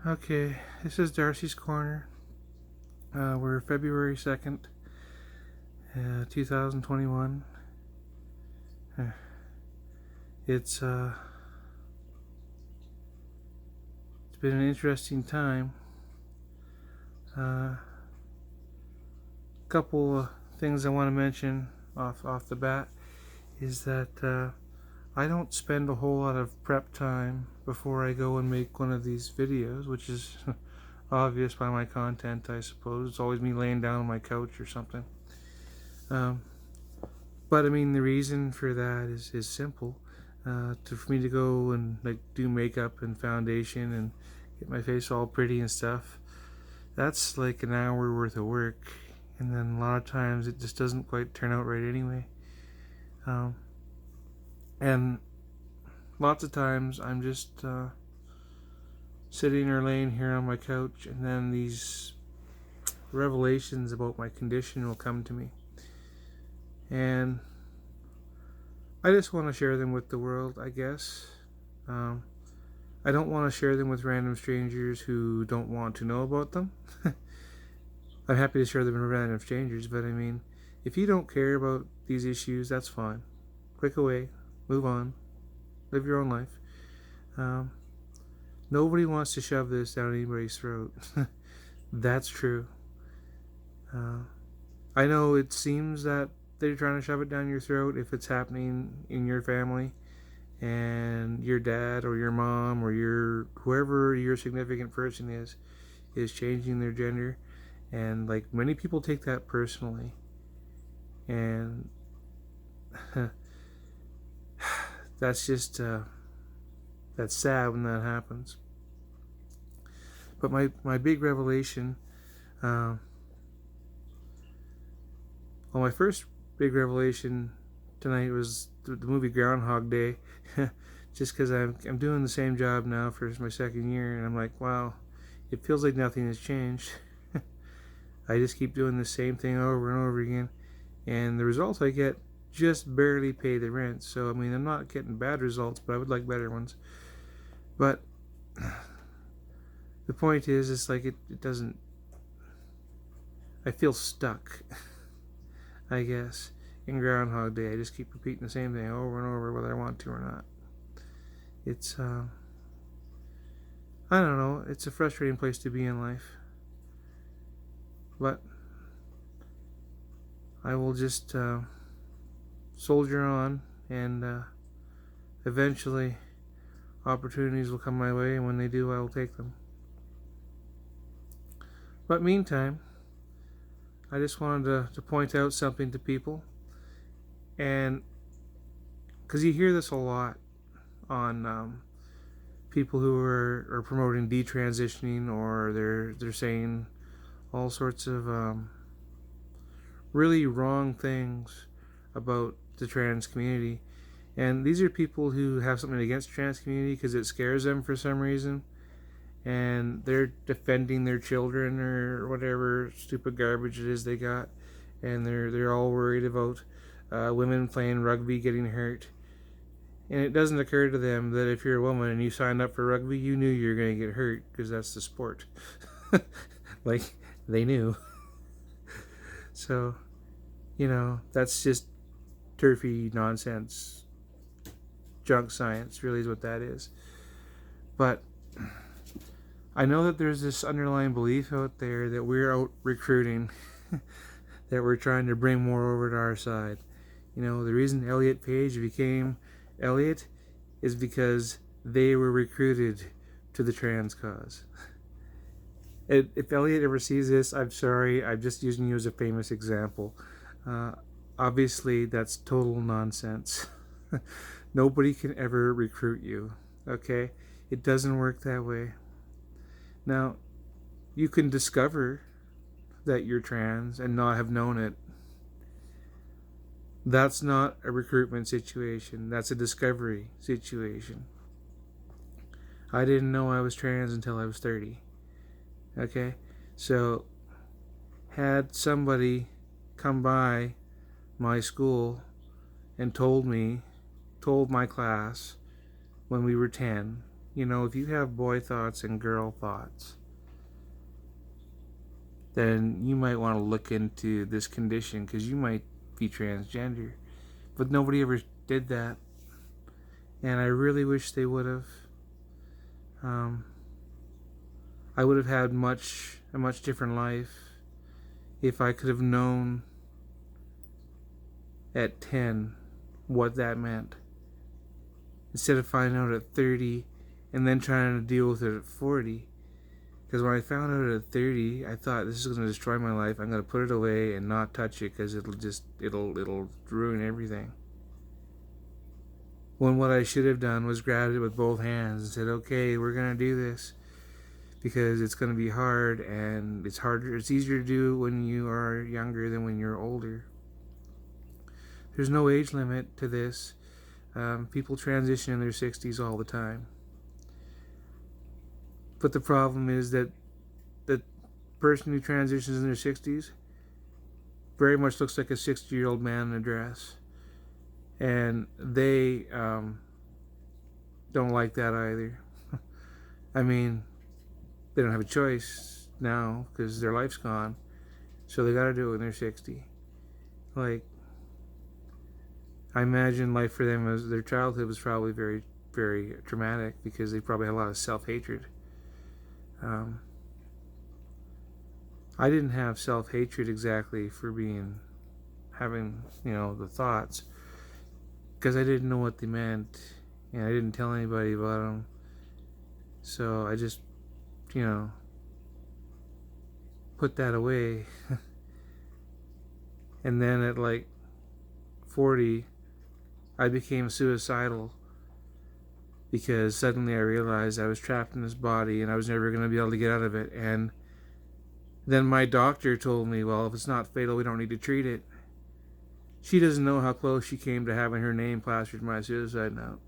Okay, this is Darci's Corner. We're February 2nd, 2021. Uh, it's it's been an interesting time. Couple things I want to mention off the bat is that I don't spend a whole lot of prep time before I go and make one of these videos, which is obvious by my content, I suppose. It's always me laying down on my couch or something. Um, but I mean, the reason for that is simple. For me to go and like do makeup and foundation and get my face all pretty and stuff, that's like an hour worth of work, and then a lot of times it just doesn't quite turn out right anyway. Um, and lots of times I'm just sitting or laying here on my couch, and then these revelations about my condition will come to me, and I just want to share them with the world, I guess. Um, I don't want to share them with random strangers who don't want to know about them. I'm happy to share them with random strangers, but I mean, if you don't care about these issues, that's fine. Click away, move on, live your own life. Um, Nobody wants to shove this down anybody's throat. That's true. Uh, I know it seems that they're trying to shove it down your throat if it's happening in your family and your dad or your mom or your whoever your significant person is changing their gender, and like many people take that personally, and that's just that's sad when that happens. But my big revelation, uh, well, my first big revelation tonight was the movie Groundhog Day. Just because I'm doing the same job now for my second year, and I'm like, wow, it feels like nothing has changed. I just keep doing the same thing over and over again, and the results I get just barely pay the rent. So I mean, I'm not getting bad results, but I would like better ones. But the point is, it's like it doesn't. I feel stuck, I guess, in Groundhog Day. I just keep repeating the same thing over and over, whether I want to or not. It's I don't know. It's a frustrating place to be in life, but I will just soldier on, and eventually opportunities will come my way, and when they do, I will take them. But meantime, I just wanted to point out something to people, and because you hear this a lot on people who are promoting detransitioning, or they're saying all sorts of really wrong things about the trans community. And these are people who have something against the trans community because it scares them for some reason, and they're defending their children or whatever stupid garbage it is they got, and they're all worried about women playing rugby getting hurt. And it doesn't occur to them that if you're a woman and you signed up for rugby, you knew you were going to get hurt because that's the sport. Like, they knew. So, that's just turfy nonsense. Junk science really is what that is. But I know that there's this underlying belief out there that we're out recruiting, that we're trying to bring more over to our side. The reason Elliot Page became Elliot is because they were recruited to the trans cause. If Elliot ever sees this, I'm sorry, I'm just using you as a famous example. Obviously, that's total nonsense. Nobody can ever recruit you, okay? It doesn't work that way. Now, you can discover that you're trans and not have known it. That's not a recruitment situation. That's a discovery situation. I didn't know I was trans until I was 30. Okay? So, had somebody come by my school and told my class when we were 10 You know, if you have boy thoughts and girl thoughts, then you might want to look into this condition because you might be transgender. But nobody ever did that. And I really wish they would have. Um, I would have had a much different life if I could have known at 10 what that meant. Instead of finding out at 30 and then trying to deal with it at 40. Because when I found out at 30, I thought this is going to destroy my life. I'm going to put it away and not touch it because it'll ruin everything. When what I should have done was grabbed it with both hands and said, okay, we're going to do this because it's going to be hard, and it's harder. It's easier to do when you are younger than when you're older. There's no age limit to this. People transition in their 60s all the time. But the problem is that the person who transitions in their 60s very much looks like a 60-year-old man in a dress. And they don't like that either. I mean, they don't have a choice now because their life's gone. So they got to do it when they're 60. Like, I imagine life for them as their childhood was probably very, very traumatic because they probably had a lot of self-hatred. I didn't have self-hatred exactly for having, the thoughts, because I didn't know what they meant, and I didn't tell anybody about them. So I just, put that away. And then at like 40, I became suicidal because suddenly I realized I was trapped in this body and I was never going to be able to get out of it. And then my doctor told me, well, if it's not fatal, we don't need to treat it. She doesn't know how close she came to having her name plastered in my suicide note.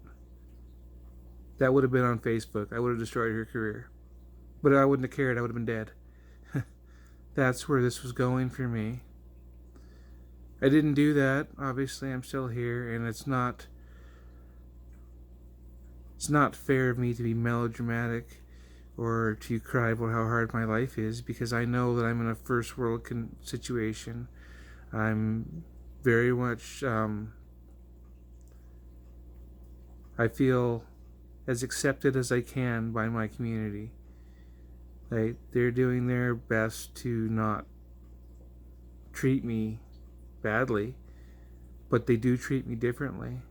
That would have been on Facebook. I would have destroyed her career. But I wouldn't have cared. I would have been dead. That's where this was going for me. I didn't do that. Obviously, I'm still here, and it's not fair of me to be melodramatic or to cry about how hard my life is, because I know that I'm in a first world situation. I'm very much, I feel as accepted as I can by my community. Like, they're doing their best to not treat me badly, but they do treat me differently.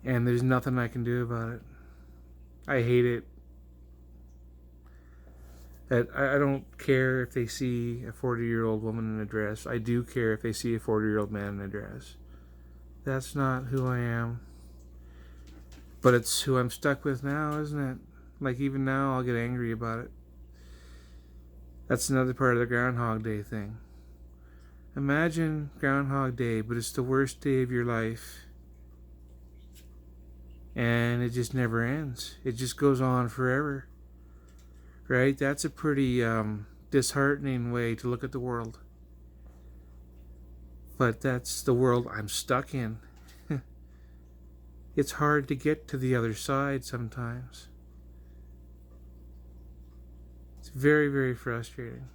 And there's nothing I can do about it. I hate it. I don't care if they see a 40-year-old woman in a dress. I do care if they see a 40-year-old man in a dress. That's not who I am. But it's who I'm stuck with now, isn't it? Like, even now, I'll get angry about it. That's another part of the Groundhog Day thing. Imagine Groundhog Day, but it's the worst day of your life. And it just never ends. It just goes on forever. Right? That's a pretty disheartening way to look at the world. But that's the world I'm stuck in. It's hard to get to the other side sometimes. It's very, very frustrating.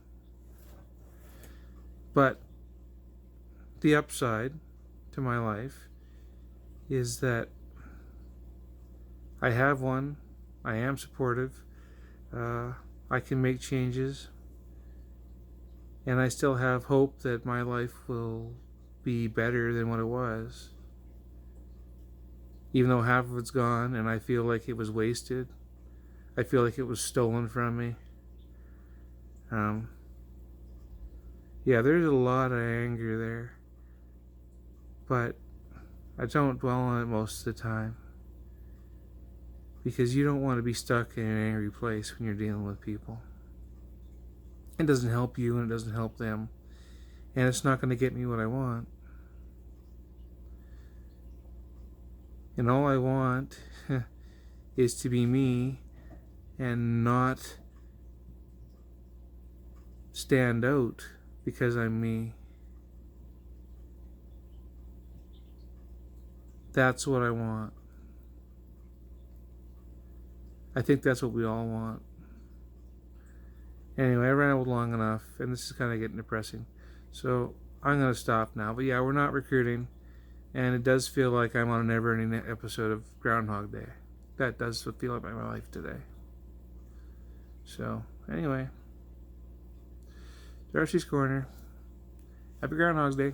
But the upside to my life is that I have one. I am supportive. I can make changes. And I still have hope that my life will be better than what it was. Even though half of it's gone and I feel like it was wasted. I feel like it was stolen from me. Yeah, there's a lot of anger there. But I don't dwell on it most of the time. Because you don't want to be stuck in an angry place when you're dealing with people. It doesn't help you and it doesn't help them. And it's not going to get me what I want. And all I want is to be me and not stand out because I'm me. That's what I want. I think that's what we all want. Anyway, I rambled long enough, and this is kind of getting depressing. So I'm going to stop now. But yeah, we're not recruiting, and it does feel like I'm on a never-ending episode of Groundhog Day. That does feel like my life today. So anyway, Darci's Corner. Happy Groundhog's Day.